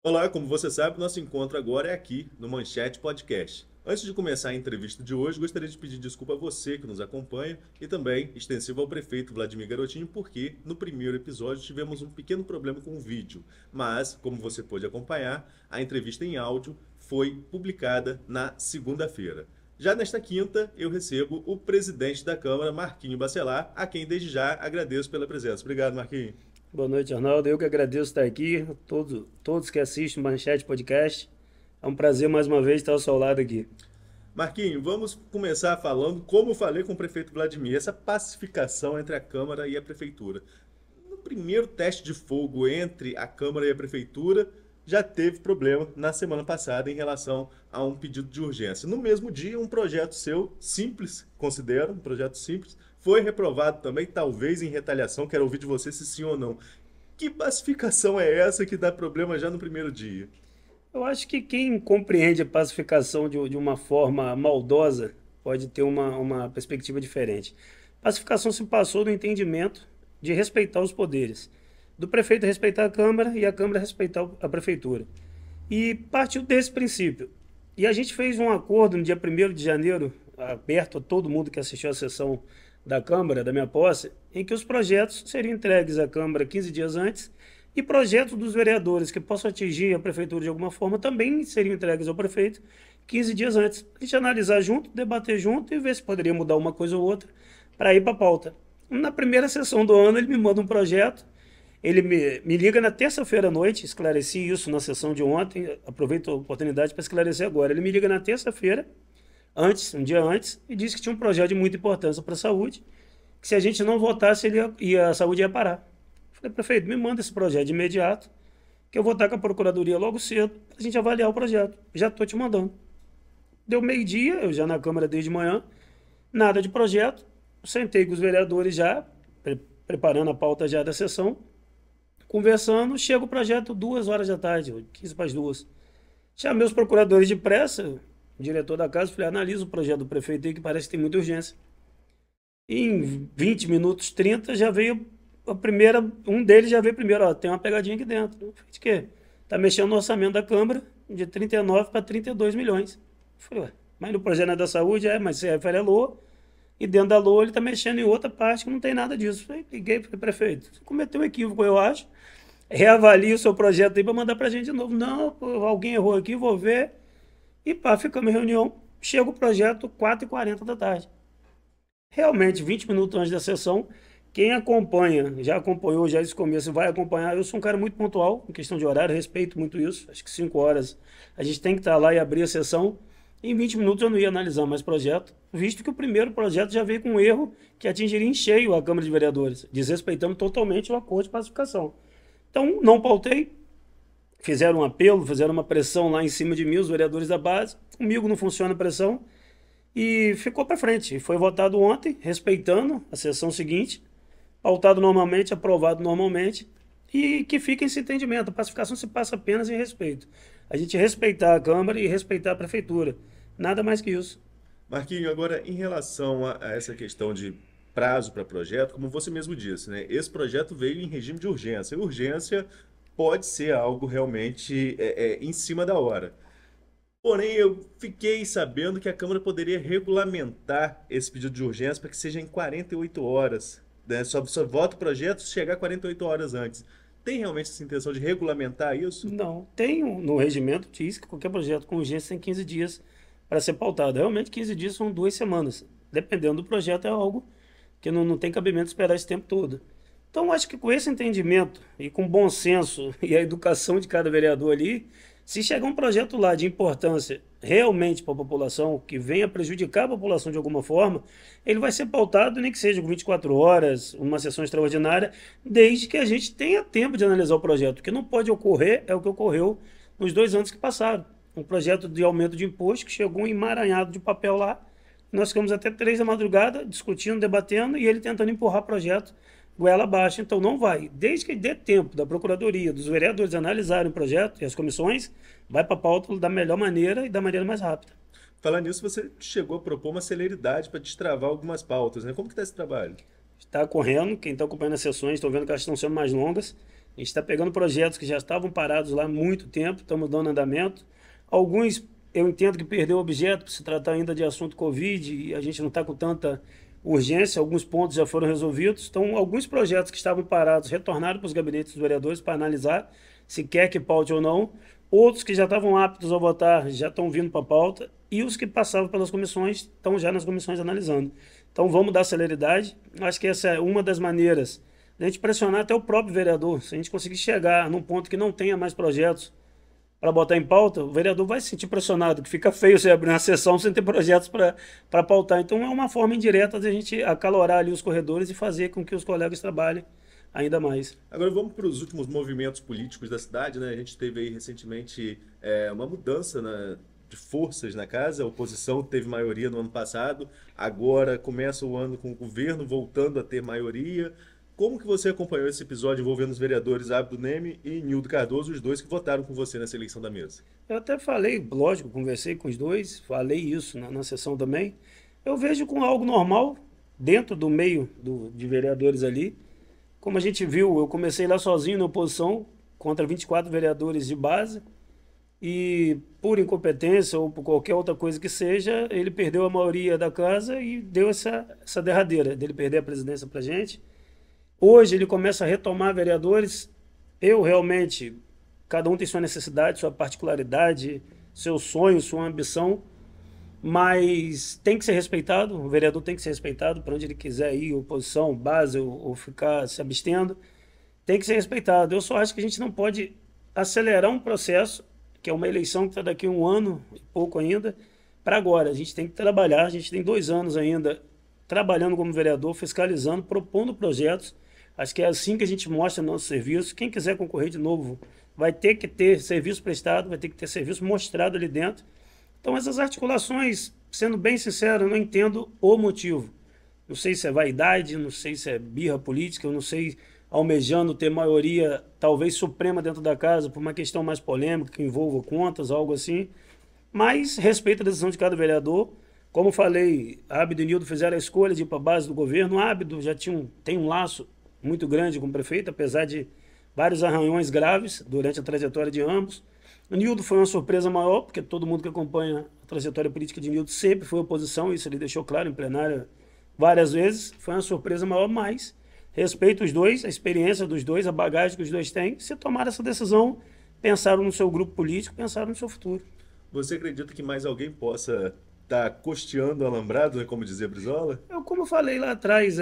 Olá, como você sabe, nosso encontro agora é aqui no Manchete Podcast. Antes de começar a entrevista de hoje, gostaria de pedir desculpa a você que nos acompanha e também extensivo ao prefeito Vladimir Garotinho, porque no primeiro episódio tivemos um pequeno problema com o vídeo. Mas, como você pôde acompanhar, a entrevista em áudio foi publicada na segunda-feira. Já nesta quinta, eu recebo o presidente da Câmara, Marquinho Bacelar, a quem desde já agradeço pela presença. Obrigado, Marquinho. Boa noite, Arnaldo. Eu que agradeço estar aqui, todos que assistem o Manchete Podcast. É um prazer mais uma vez estar ao seu lado aqui. Marquinho, vamos começar falando, como eu falei com o prefeito Vladimir, essa pacificação entre a Câmara e a Prefeitura. No primeiro teste de fogo entre a Câmara e a Prefeitura, já teve problema na semana passada em relação a um pedido de urgência. No mesmo dia, um projeto seu, simples, considero, um projeto simples, foi reprovado também, talvez em retaliação. Quero ouvir de você se sim ou não. Que pacificação é essa que dá problema já no primeiro dia? Eu acho que quem compreende a pacificação de uma forma maldosa pode ter uma perspectiva diferente. Pacificação se passou do entendimento de respeitar os poderes, do prefeito respeitar a Câmara e a Câmara respeitar a Prefeitura. E partiu desse princípio. E a gente fez um acordo no dia 1º de janeiro, aberto a todo mundo que assistiu à sessão da Câmara, da minha posse, em que os projetos seriam entregues à Câmara 15 dias antes e projetos dos vereadores que possam atingir a Prefeitura de alguma forma também seriam entregues ao prefeito 15 dias antes. A gente analisar junto, debater junto e ver se poderia mudar uma coisa ou outra para ir para a pauta. Na primeira sessão do ano, ele me manda um projeto, ele me liga na terça-feira à noite, esclareci isso na sessão de ontem, aproveito a oportunidade para esclarecer agora. Ele me liga na terça-feira, um dia antes, e disse que tinha um projeto de muita importância para a saúde, que se a gente não votasse, a saúde ia parar. Falei, prefeito, me manda esse projeto de imediato, que eu vou estar com a procuradoria logo cedo, para a gente avaliar o projeto. Já estou te mandando. Deu meio-dia, eu já na Câmara desde manhã, nada de projeto, sentei com os vereadores já, preparando a pauta já da sessão, conversando, chega o projeto 2 horas da tarde, 15 para as 2. Chamei os procuradores de pressa, o diretor da casa, falei, analisa o projeto do prefeito aí que parece que tem muita urgência. E em 20 minutos, 30, já veio a primeira, um deles já veio primeiro, ó, tem uma pegadinha aqui dentro. Eu falei, de quê? Tá mexendo no orçamento da Câmara de 39 para 32 milhões. Eu falei, ué, mas no projeto não é da saúde, mas se refere à LOA, e dentro da LOA ele está mexendo em outra parte que não tem nada disso. Eu liguei para o prefeito, você cometeu um equívoco, eu acho, reavalie o seu projeto aí para mandar para a gente de novo. Não, pô, alguém errou aqui, vou ver. E pá, ficamos em reunião. Chega o projeto 4h40 da tarde. Realmente, 20 minutos antes da sessão, quem acompanha, já acompanhou já esse começo, vai acompanhar. Eu sou um cara muito pontual em questão de horário, respeito muito isso. Acho que 5 horas a gente tem que estar lá e abrir a sessão. Em 20 minutos eu não ia analisar mais projeto, visto que o primeiro projeto já veio com um erro que atingiria em cheio a Câmara de Vereadores, desrespeitando totalmente o acordo de pacificação. Então, não pautei, fizeram um apelo, fizeram uma pressão lá em cima de mim, os vereadores da base. Comigo não funciona a pressão e ficou para frente. Foi votado ontem, respeitando a sessão seguinte, pautado normalmente, aprovado normalmente, e que fique esse entendimento. A pacificação se passa apenas em respeito. A gente respeitar a Câmara e respeitar a Prefeitura. Nada mais que isso. Marquinho, agora em relação a essa questão de prazo para projeto, como você mesmo disse, né? Esse projeto veio em regime de urgência. E urgência pode ser algo realmente em cima da hora. Porém, eu fiquei sabendo que a Câmara poderia regulamentar esse pedido de urgência para que seja em 48 horas. Né? Só vota o projeto se chegar 48 horas antes. Tem realmente essa intenção de regulamentar isso? Não, tem no regimento, diz que qualquer projeto com urgência tem 15 dias para ser pautado. Realmente 15 dias são 2 semanas. Dependendo do projeto, é algo que não tem cabimento esperar esse tempo todo. Então, acho que com esse entendimento e com bom senso e a educação de cada vereador ali, se chegar um projeto lá de importância realmente para a população, que venha prejudicar a população de alguma forma, ele vai ser pautado, nem que seja com 24 horas, uma sessão extraordinária, desde que a gente tenha tempo de analisar o projeto. O que não pode ocorrer é o que ocorreu nos 2 anos que passaram. Um projeto de aumento de imposto que chegou emaranhado de papel lá. Nós ficamos até 3 da madrugada discutindo, debatendo e ele tentando empurrar projeto goela abaixo. Então não vai. Desde que dê tempo da Procuradoria, dos vereadores analisarem o projeto e as comissões, vai para a pauta da melhor maneira e da maneira mais rápida. Falando nisso, você chegou a propor uma celeridade para destravar algumas pautas, né? Como que está esse trabalho? Está correndo, quem está acompanhando as sessões, estão vendo que elas estão sendo mais longas. A gente está pegando projetos que já estavam parados lá há muito tempo, estamos dando andamento. Alguns eu entendo que perdeu o objeto, por se tratar ainda de assunto Covid, e a gente não está com tanta urgência, alguns pontos já foram resolvidos. Então, alguns projetos que estavam parados retornaram para os gabinetes dos vereadores para analisar se quer que paute ou não. Outros que já estavam aptos a votar já estão vindo para a pauta, e os que passavam pelas comissões estão já nas comissões analisando. Então, vamos dar celeridade. Acho que essa é uma das maneiras de a gente pressionar até o próprio vereador. Se a gente conseguir chegar num ponto que não tenha mais projetos para botar em pauta, o vereador vai se sentir pressionado, que fica feio você abrir uma sessão sem ter projetos para pautar. Então, é uma forma indireta de a gente acalorar ali os corredores e fazer com que os colegas trabalhem ainda mais. Agora vamos para os últimos movimentos políticos da cidade, né? A gente teve aí recentemente uma mudança de forças na casa. A oposição teve maioria no ano passado, agora começa o ano com o governo voltando a ter maioria. Como que você acompanhou esse episódio envolvendo os vereadores Abdo Neme e Nildo Cardoso, os dois que votaram com você nessa eleição da mesa? Eu até falei, lógico, conversei com os dois, falei isso na sessão também. Eu vejo com algo normal dentro do meio de vereadores ali. Como a gente viu, eu comecei lá sozinho na oposição, contra 24 vereadores de base, e por incompetência ou por qualquer outra coisa que seja, ele perdeu a maioria da casa e deu essa derradeira dele perder a presidência para a gente. Hoje ele começa a retomar vereadores. Eu realmente, cada um tem sua necessidade, sua particularidade, seu sonho, sua ambição, mas tem que ser respeitado, o vereador tem que ser respeitado para onde ele quiser ir, oposição, base ou ficar se abstendo, tem que ser respeitado. Eu só acho que a gente não pode acelerar um processo, que é uma eleição que está daqui a um ano e pouco ainda, para agora. A gente tem que trabalhar, a gente tem 2 anos ainda trabalhando como vereador, fiscalizando, propondo projetos. Acho que é assim que a gente mostra nosso serviço. Quem quiser concorrer de novo vai ter que ter serviço prestado, vai ter que ter serviço mostrado ali dentro. Então essas articulações, sendo bem sincero, eu não entendo o motivo. Não sei se é vaidade, não sei se é birra política, eu não sei, almejando ter maioria talvez suprema dentro da casa por uma questão mais polêmica, que envolva contas, algo assim. Mas respeito a decisão de cada vereador. Como falei, Abdo e Nildo fizeram a escolha de ir para a base do governo. Abdo já tem um laço muito grande com o prefeito, apesar de vários arranhões graves durante a trajetória de ambos. O Nildo foi uma surpresa maior, porque todo mundo que acompanha a trajetória política de Nildo sempre foi oposição, isso ele deixou claro em plenária várias vezes. Foi uma surpresa maior, mas respeito os dois, a experiência dos dois, a bagagem que os dois têm. Se tomaram essa decisão, pensaram no seu grupo político, pensaram no seu futuro. Você acredita que mais alguém possa estar costeando o alambrado, né, como dizia Brizola? Como eu falei lá atrás,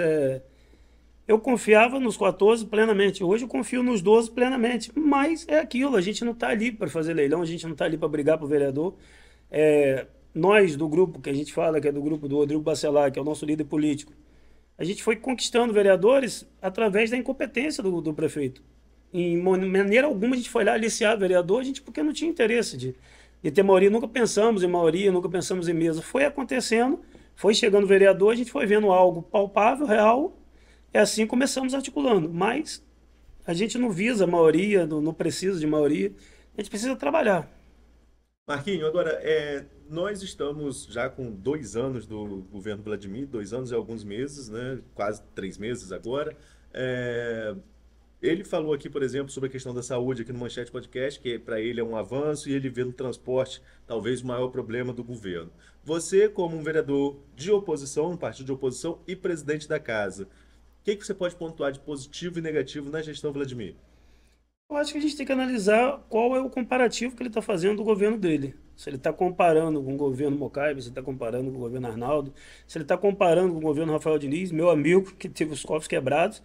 eu confiava nos 14 plenamente. Hoje eu confio nos 12 plenamente. Mas é aquilo, a gente não está ali para fazer leilão, a gente não está ali para brigar para o vereador. Nós do grupo, que a gente fala que é do grupo do Rodrigo Bacelar, que é o nosso líder político, a gente foi conquistando vereadores através da incompetência do prefeito. Em maneira alguma a gente foi lá aliciar vereador, porque não tinha interesse de ter maioria. Nunca pensamos em maioria, nunca pensamos em mesa. Foi acontecendo, foi chegando vereador, a gente foi vendo algo palpável, real. É assim que começamos articulando, mas a gente não visa maioria, não precisa de maioria, a gente precisa trabalhar. Marquinho, agora, nós estamos já com 2 anos do governo Vladimir, 2 anos e alguns meses, né? Quase 3 meses agora. Ele falou aqui, por exemplo, sobre a questão da saúde aqui no Manchete Podcast, que para ele é um avanço e ele vê no transporte talvez o maior problema do governo. Você, como um vereador de oposição, um partido de oposição e presidente da casa, o que você pode pontuar de positivo e negativo na gestão Vladimir? Eu acho que a gente tem que analisar qual é o comparativo que ele está fazendo do governo dele. Se ele está comparando com o governo Mocaibe, se ele está comparando com o governo Arnaldo, se ele está comparando com o governo Rafael Diniz, meu amigo, que teve os cofres quebrados.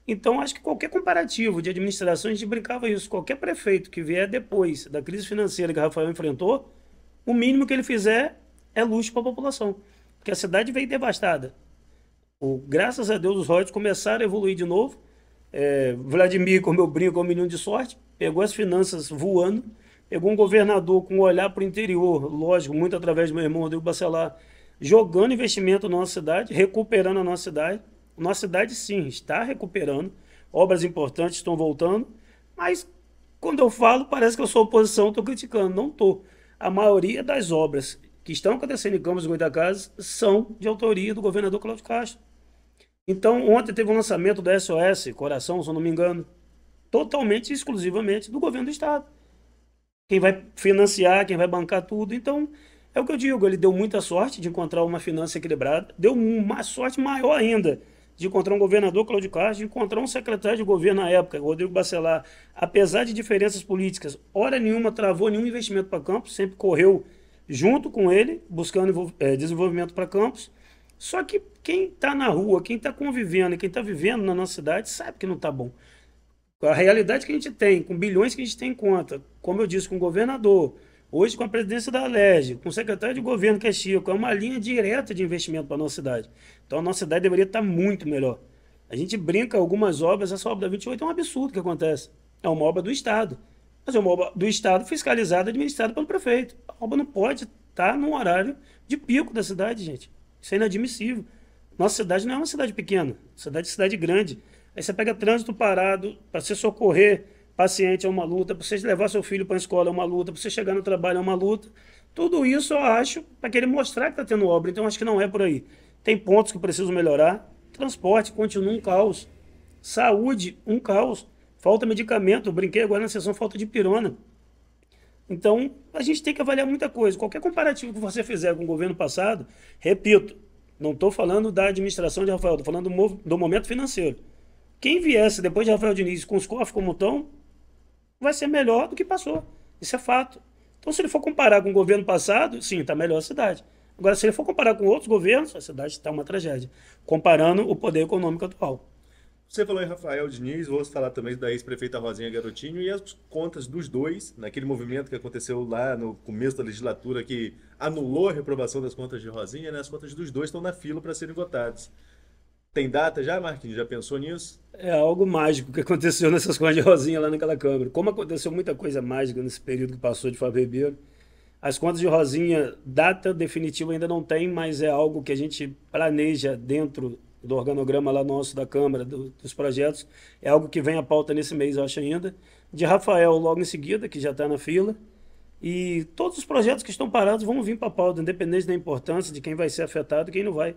Então, acho que qualquer comparativo de administração, a gente brincava isso. Qualquer prefeito que vier depois da crise financeira que o Rafael enfrentou, o mínimo que ele fizer é luxo para a população. Porque a cidade veio devastada. Graças a Deus, os royalties começaram a evoluir de novo. Vladimir, como eu brinco, é um menino de sorte, pegou as finanças voando, pegou um governador com um olhar para o interior, lógico, muito através do meu irmão Rodrigo Bacelar, jogando investimento na nossa cidade, recuperando a nossa cidade. Nossa cidade, sim, está recuperando, obras importantes estão voltando, mas quando eu falo, parece que eu sou oposição, estou criticando. Não estou. A maioria das obras que estão acontecendo em Campos do Goytacazes são de autoria do governador Cláudio Castro. Então, ontem teve um lançamento da SOS Coração, se eu não me engano. totalmente e exclusivamente do governo do Estado. Quem vai financiar, quem vai bancar tudo. Então, é o que eu digo, ele deu muita sorte de encontrar uma finança equilibrada, deu uma sorte maior ainda de encontrar um governador, Cláudio Castro, de encontrar um secretário de governo na época, Rodrigo Bacelar. Apesar de diferenças políticas, hora nenhuma travou nenhum investimento para Campos, sempre correu junto com ele, buscando desenvolvimento para Campos. Só que quem está na rua, quem está convivendo e quem está vivendo na nossa cidade sabe que não está bom. A realidade que a gente tem, com bilhões que a gente tem em conta, como eu disse, com o governador, hoje com a presidência da Alerj, com o secretário de governo que é Chico, é uma linha direta de investimento para a nossa cidade. Então a nossa cidade deveria estar muito melhor. A gente brinca algumas obras, essa obra da 28 é um absurdo que acontece. É uma obra do Estado. Mas é uma obra do Estado fiscalizada, administrada pelo prefeito. A obra não pode estar no horário de pico da cidade, gente. Isso é inadmissível. Nossa cidade não é uma cidade pequena, cidade grande. Aí você pega trânsito parado, para você socorrer paciente é uma luta, para você levar seu filho para a escola é uma luta, para você chegar no trabalho é uma luta. Tudo isso eu acho para querer mostrar que está tendo obra, então acho que não é por aí. Tem pontos que precisam melhorar. Transporte continua um caos. Saúde, um caos. Falta medicamento. Eu brinquei agora na sessão, falta de pirona. Então, a gente tem que avaliar muita coisa. Qualquer comparativo que você fizer com o governo passado, repito, não estou falando da administração de Rafael, estou falando do momento financeiro. Quem viesse depois de Rafael Diniz com os cofres como estão, vai ser melhor do que passou. Isso é fato. Então, se ele for comparar com o governo passado, sim, está melhor a cidade. Agora, se ele for comparar com outros governos, a cidade está uma tragédia. Comparando o poder econômico atual. Você falou em Rafael Diniz, vou falar também da ex-prefeita Rosinha Garotinho e as contas dos dois, naquele movimento que aconteceu lá no começo da legislatura que anulou a reprovação das contas de Rosinha, né? As contas dos dois estão na fila para serem votadas. Tem data já, Marquinhos? Já pensou nisso? É algo mágico que aconteceu nessas coisas de Rosinha lá naquela Câmara. Como aconteceu muita coisa mágica nesse período que passou de Fábio Ribeiro. As contas de Rosinha, data definitiva ainda não tem, mas é algo que a gente planeja dentro do organograma lá nosso da Câmara, dos projetos. É algo que vem à pauta nesse mês, eu acho ainda. De Rafael, logo em seguida, que já está na fila. E todos os projetos que estão parados vão vir para a pauta, independente da importância de quem vai ser afetado e quem não vai.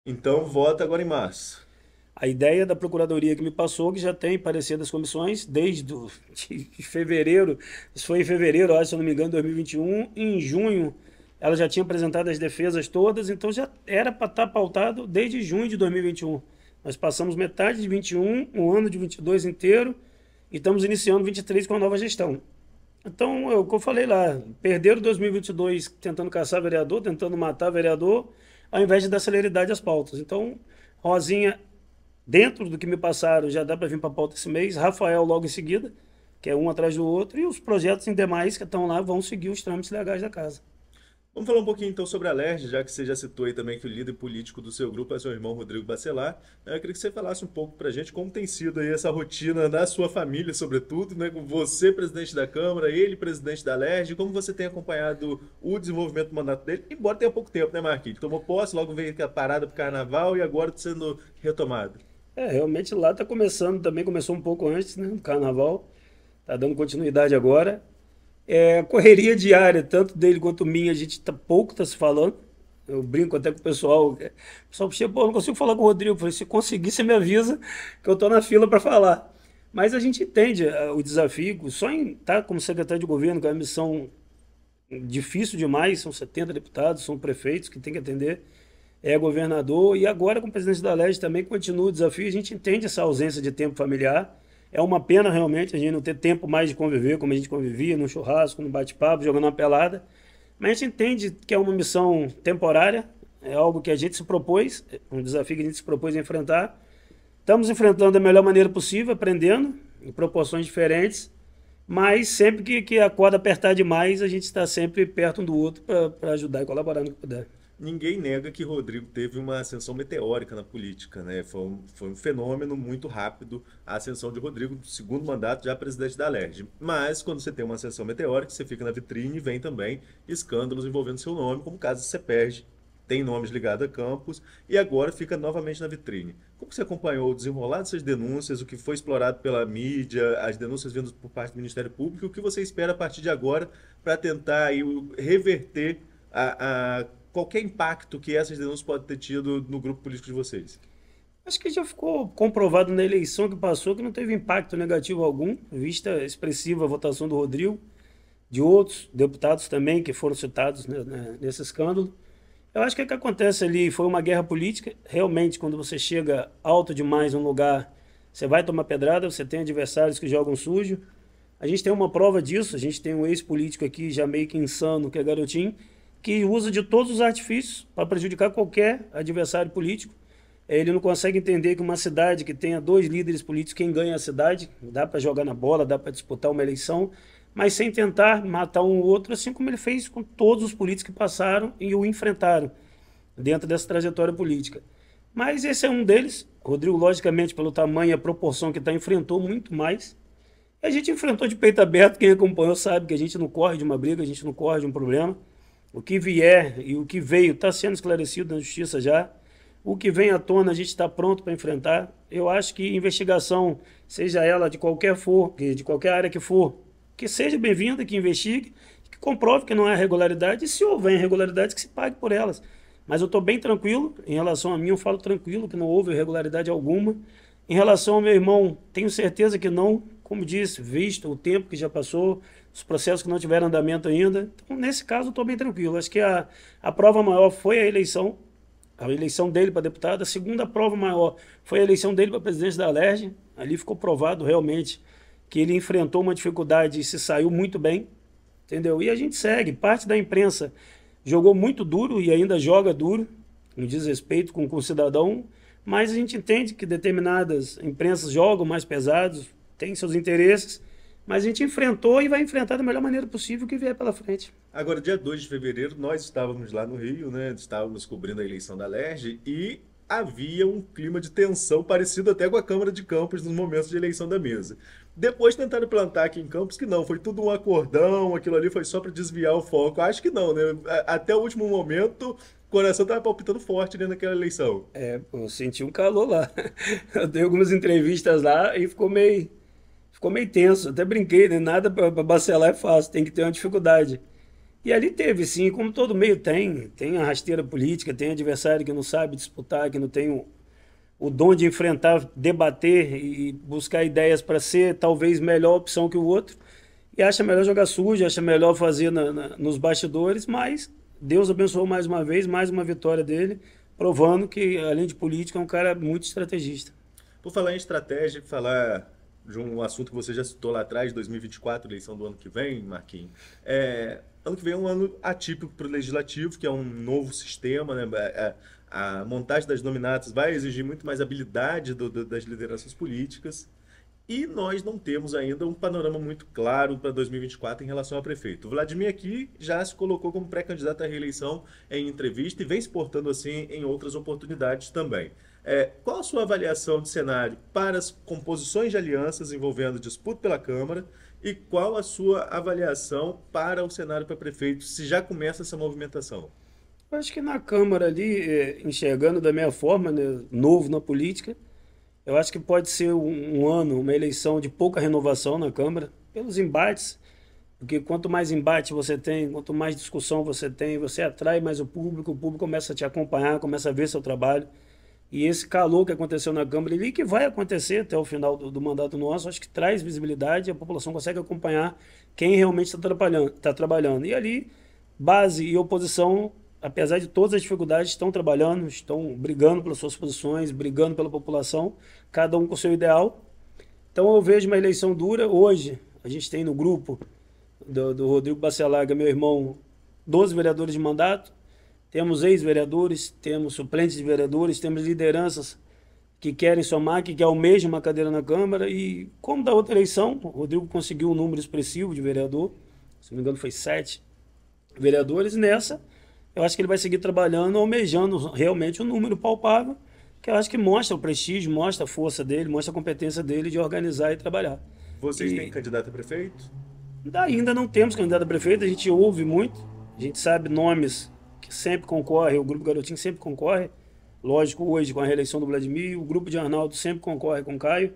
Então vota agora em março. A ideia da Procuradoria que me passou, que já tem parecer das comissões desde de fevereiro, isso foi em fevereiro, acho, se eu não me engano, 2021, em junho ela já tinha apresentado as defesas todas, então já era para estar pautado desde junho de 2021. Nós passamos metade de 21, um ano de 22 inteiro, e estamos iniciando 23 com a nova gestão. Então, é o que eu falei lá, perderam 2022 tentando caçar vereador, tentando matar vereador, ao invés de dar celeridade às pautas. Então, Rosinha, dentro do que me passaram, já dá para vir para a pauta esse mês. Rafael logo em seguida, que é um atrás do outro. E os projetos em demais que estão lá vão seguir os trâmites legais da casa. Vamos falar um pouquinho então sobre a Alerj, já que você já citou aí também que o líder político do seu grupo é seu irmão Rodrigo Bacelar. Eu queria que você falasse um pouco pra gente como tem sido aí essa rotina da sua família, sobretudo, né? Com você, presidente da Câmara, ele, presidente da Alerj, como você tem acompanhado o desenvolvimento do mandato dele, embora tenha pouco tempo, né, Marquinhos? Tomou posse, logo veio a parada pro carnaval e agora está sendo retomado. Realmente lá está começando também, começou um pouco antes, né, do carnaval. Está dando continuidade agora. Correria diária, tanto dele quanto minha, a gente pouco está se falando. Eu brinco até com o pessoal. O pessoal chega, pô, não consigo falar com o Rodrigo. Eu falei, se conseguir, você me avisa que eu estou na fila para falar. Mas a gente entende o desafio, só em estar como secretário de governo, que é uma missão difícil demais, são 70 deputados, são prefeitos que tem que atender, é governador, e agora com o presidente da Alerj também continua o desafio, a gente entende essa ausência de tempo familiar. É uma pena realmente a gente não ter tempo mais de conviver como a gente convivia, num churrasco, num bate-papo, jogando uma pelada. Mas a gente entende que é uma missão temporária, é algo que a gente se propôs, um desafio que a gente se propôs a enfrentar. Estamos enfrentando da melhor maneira possível, aprendendo, em proporções diferentes, mas sempre que a corda apertar demais, a gente está sempre perto um do outro para ajudar e colaborar no que puder. Ninguém nega que Rodrigo teve uma ascensão meteórica na política, né? Foi um fenômeno muito rápido a ascensão de Rodrigo, segundo mandato já presidente da Alerj. Mas quando você tem uma ascensão meteórica, você fica na vitrine e vem também escândalos envolvendo seu nome, como o caso de Ceperd, tem nomes ligados a Campos e agora fica novamente na vitrine. Como você acompanhou o desenrolar dessas denúncias, o que foi explorado pela mídia, as denúncias vindas por parte do Ministério Público, e o que você espera a partir de agora para tentar aí, reverter qualquer impacto que essas denúncias podem ter tido no grupo político de vocês? Acho que já ficou comprovado na eleição que passou que não teve impacto negativo algum, vista a expressiva votação do Rodrigo, de outros deputados também que foram citados, nesse escândalo. Eu acho que o que acontece ali foi uma guerra política. Realmente, quando você chega alto demais num lugar, você vai tomar pedrada, você tem adversários que jogam sujo. A gente tem uma prova disso, a gente tem um ex-político aqui, já meio que insano, que é Garotinho, que usa de todos os artifícios para prejudicar qualquer adversário político. Ele não consegue entender que uma cidade que tenha dois líderes políticos, quem ganha a cidade, dá para jogar na bola, dá para disputar uma eleição, mas sem tentar matar um ou outro, assim como ele fez com todos os políticos que passaram e o enfrentaram dentro dessa trajetória política. Mas esse é um deles. Rodrigo, logicamente, pelo tamanho e a proporção que está, enfrentou muito mais. A gente enfrentou de peito aberto, quem acompanhou sabe que a gente não corre de uma briga, a gente não corre de um problema. O que vier e o que veio está sendo esclarecido na justiça já. O que vem à tona a gente está pronto para enfrentar. Eu acho que investigação, seja ela de qualquer for, de qualquer área que for, que seja bem-vinda, que investigue, que comprove que não há irregularidade e se houver irregularidade que se pague por elas. Mas eu estou bem tranquilo, em relação a mim eu falo tranquilo, que não houve irregularidade alguma. Em relação ao meu irmão, tenho certeza que não, como disse, visto o tempo que já passou, os processos que não tiveram andamento ainda. Então, nesse caso, eu estou bem tranquilo. Acho que a prova maior foi a eleição dele para deputado. A segunda prova maior foi a eleição dele para presidente da Alerj. Ali ficou provado realmente que ele enfrentou uma dificuldade e se saiu muito bem, entendeu? E a gente segue. Parte da imprensa jogou muito duro e ainda joga duro, no desrespeito com o cidadão, mas a gente entende que determinadas imprensas jogam mais pesados, têm seus interesses, mas a gente enfrentou e vai enfrentar da melhor maneira possível o que vier pela frente. Agora, dia 2 de fevereiro, nós estávamos lá no Rio, né? Estávamos cobrindo a eleição da Alerj e havia um clima de tensão parecido até com a Câmara de Campos nos momentos de eleição da mesa. Depois tentaram plantar aqui em Campos que não, foi tudo um acordão, aquilo ali foi só para desviar o foco. Acho que não, né? Até o último momento, o coração estava palpitando forte dentro daquela eleição. É, eu senti um calor lá. Eu dei algumas entrevistas lá e ficou meio tenso. Até brinquei, né? Nada para bacelar é fácil, tem que ter uma dificuldade. E ali teve, sim, como todo meio tem a rasteira política, tem adversário que não sabe disputar, que não tem o dom de enfrentar, debater e buscar ideias para ser talvez melhor opção que o outro. E acha melhor jogar sujo, acha melhor fazer nos bastidores, mas Deus abençoou mais uma vez, mais uma vitória dele, provando que, além de político, é um cara muito estrategista. Por falar em estratégia, falar de um assunto que você já citou lá atrás, 2024, eleição do ano que vem, Marquinhos. Ano que vem é um ano atípico para o legislativo, que é um novo sistema, né? A montagem das nominatas vai exigir muito mais habilidade das lideranças políticas. E nós não temos ainda um panorama muito claro para 2024 em relação a prefeito. O Vladimir aqui já se colocou como pré-candidato à reeleição em entrevista e vem se portando assim em outras oportunidades também. Qual a sua avaliação de cenário para as composições de alianças envolvendo disputa pela Câmara e qual a sua avaliação para o cenário para prefeito, se já começa essa movimentação? Eu acho que na Câmara ali, enxergando da minha forma, né, novo na política, eu acho que pode ser um ano, uma eleição de pouca renovação na Câmara, pelos embates, porque quanto mais embate você tem, quanto mais discussão você tem, você atrai mais o público começa a te acompanhar, começa a ver seu trabalho. E esse calor que aconteceu na Câmara ali, que vai acontecer até o final do mandato nosso, acho que traz visibilidade, a população consegue acompanhar quem realmente está trabalhando. E ali, base e oposição, apesar de todas as dificuldades, estão trabalhando, estão brigando pelas suas posições, brigando pela população, cada um com o seu ideal. Então eu vejo uma eleição dura. Hoje, a gente tem no grupo do Rodrigo Bacelaga, meu irmão, 12 vereadores de mandato, temos ex-vereadores, temos suplentes de vereadores, temos lideranças que querem somar, que almejam uma cadeira na Câmara. E como da outra eleição, o Rodrigo conseguiu um número expressivo de vereador, se não me engano foi 7 vereadores. Nessa, eu acho que ele vai seguir trabalhando, almejando realmente um número palpável, que eu acho que mostra o prestígio, mostra a força dele, mostra a competência dele de organizar e trabalhar. Vocês têm candidato a prefeito? Ainda não temos candidato a prefeito, a gente ouve muito, a gente sabe nomes que sempre concorrem, o Grupo Garotinho sempre concorre, lógico, hoje com a reeleição do Vladimir, o Grupo de Arnaldo sempre concorre com o Caio.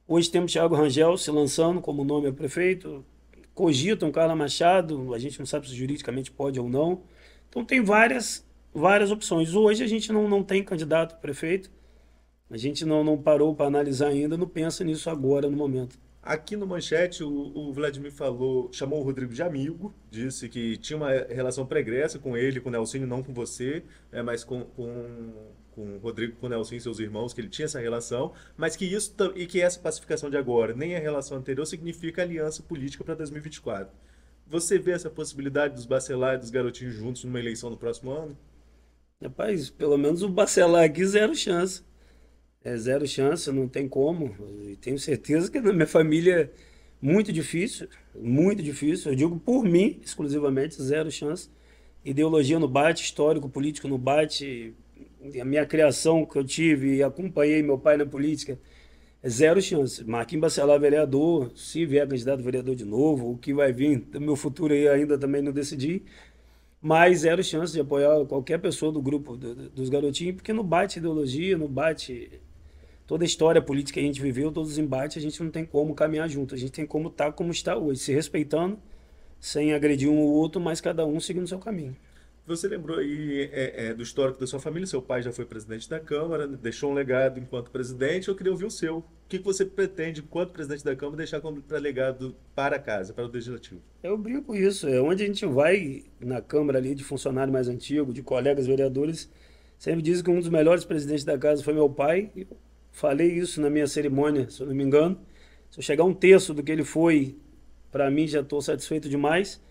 Hoje temos Thiago Rangel se lançando como nome a prefeito, cogitam Carla Machado, a gente não sabe se juridicamente pode ou não. Então tem várias opções. Hoje a gente não tem candidato a prefeito, A gente não parou para analisar ainda, não pensa nisso agora, no momento. Aqui no Manchete, o Vladimir falou, chamou o Rodrigo de amigo, disse que tinha uma relação pregressa com ele, com o Nelsinho, não com você, mas com o Rodrigo, com o Nelsinho e seus irmãos, que ele tinha essa relação, mas que isso e que essa pacificação de agora, nem a relação anterior, significa aliança política para 2024. Você vê essa possibilidade dos Bacelar e dos Garotinhos juntos numa eleição no próximo ano? Rapaz, pelo menos o Bacelar aqui, zero chance. É zero chance, não tem como. E tenho certeza que na minha família, muito difícil, muito difícil. Eu digo por mim, exclusivamente, zero chance. Ideologia no bate, histórico, político no bate. A minha criação que eu tive e acompanhei meu pai na política, é zero chance. Marquinhos Bacelar, vereador, se vier candidato a vereador de novo, o que vai vir do meu futuro aí ainda também não decidi, mas zero chance de apoiar qualquer pessoa do grupo dos garotinhos, porque não bate ideologia, não bate toda a história política que a gente viveu, todos os embates, a gente não tem como caminhar junto, a gente tem como estar como está hoje, se respeitando, sem agredir um ou outro, mas cada um seguindo o seu caminho. Você lembrou aí do histórico da sua família, seu pai já foi presidente da Câmara, deixou um legado enquanto presidente, eu queria ouvir o seu. O que você pretende, enquanto presidente da Câmara, deixar como legado para casa, para o Legislativo? Eu brinco isso, é onde a gente vai na Câmara ali de funcionário mais antigo, de colegas vereadores, sempre dizem que um dos melhores presidentes da casa foi meu pai. Eu falei isso na minha cerimônia, se eu não me engano. Se eu chegar a um terço do que ele foi, para mim já estou satisfeito demais.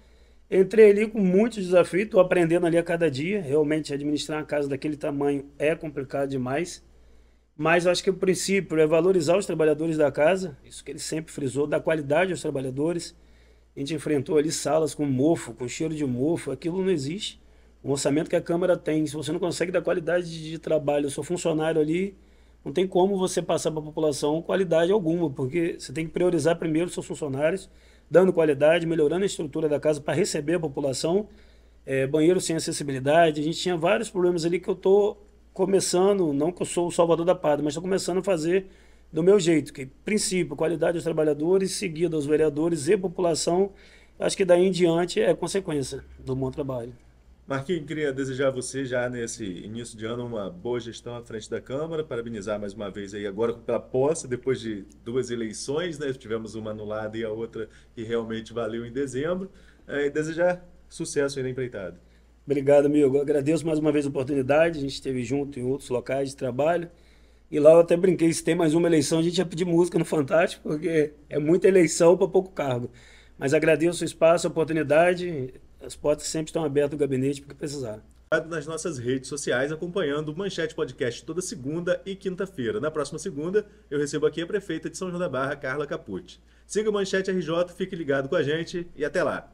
Entrei ali com muitos desafios, estou aprendendo ali a cada dia. Realmente administrar uma casa daquele tamanho é complicado demais. Mas eu acho que o princípio é valorizar os trabalhadores da casa, isso que ele sempre frisou, dar qualidade aos trabalhadores. A gente enfrentou ali salas com mofo, com cheiro de mofo, aquilo não existe. O orçamento que a Câmara tem, se você não consegue dar qualidade de trabalho ao seu funcionário ali, não tem como você passar para a população qualidade alguma, porque você tem que priorizar primeiro os seus funcionários, dando qualidade, melhorando a estrutura da casa para receber a população, banheiro sem acessibilidade. A gente tinha vários problemas ali que eu estou começando, não que eu sou o salvador da pátria, mas estou começando a fazer do meu jeito, que princípio, qualidade dos trabalhadores, seguido aos vereadores e população, acho que daí em diante é consequência do bom trabalho. Marquinhos, queria desejar a você já nesse início de ano uma boa gestão à frente da Câmara, parabenizar mais uma vez aí agora pela posse, depois de duas eleições, né? Tivemos uma anulada e a outra que realmente valeu em dezembro, e desejar sucesso aí na empreitada. Obrigado, amigo. Eu agradeço mais uma vez a oportunidade, a gente esteve junto em outros locais de trabalho, e lá eu até brinquei, se tem mais uma eleição, a gente ia pedir música no Fantástico, porque é muita eleição para pouco cargo. Mas agradeço o espaço, a oportunidade, as portas sempre estão abertas no gabinete para precisar. Nas nossas redes sociais, acompanhando o Manchete Podcast toda segunda e quinta-feira. Na próxima segunda, eu recebo aqui a prefeita de São João da Barra, Carla Capucci. Siga o Manchete RJ, fique ligado com a gente e até lá!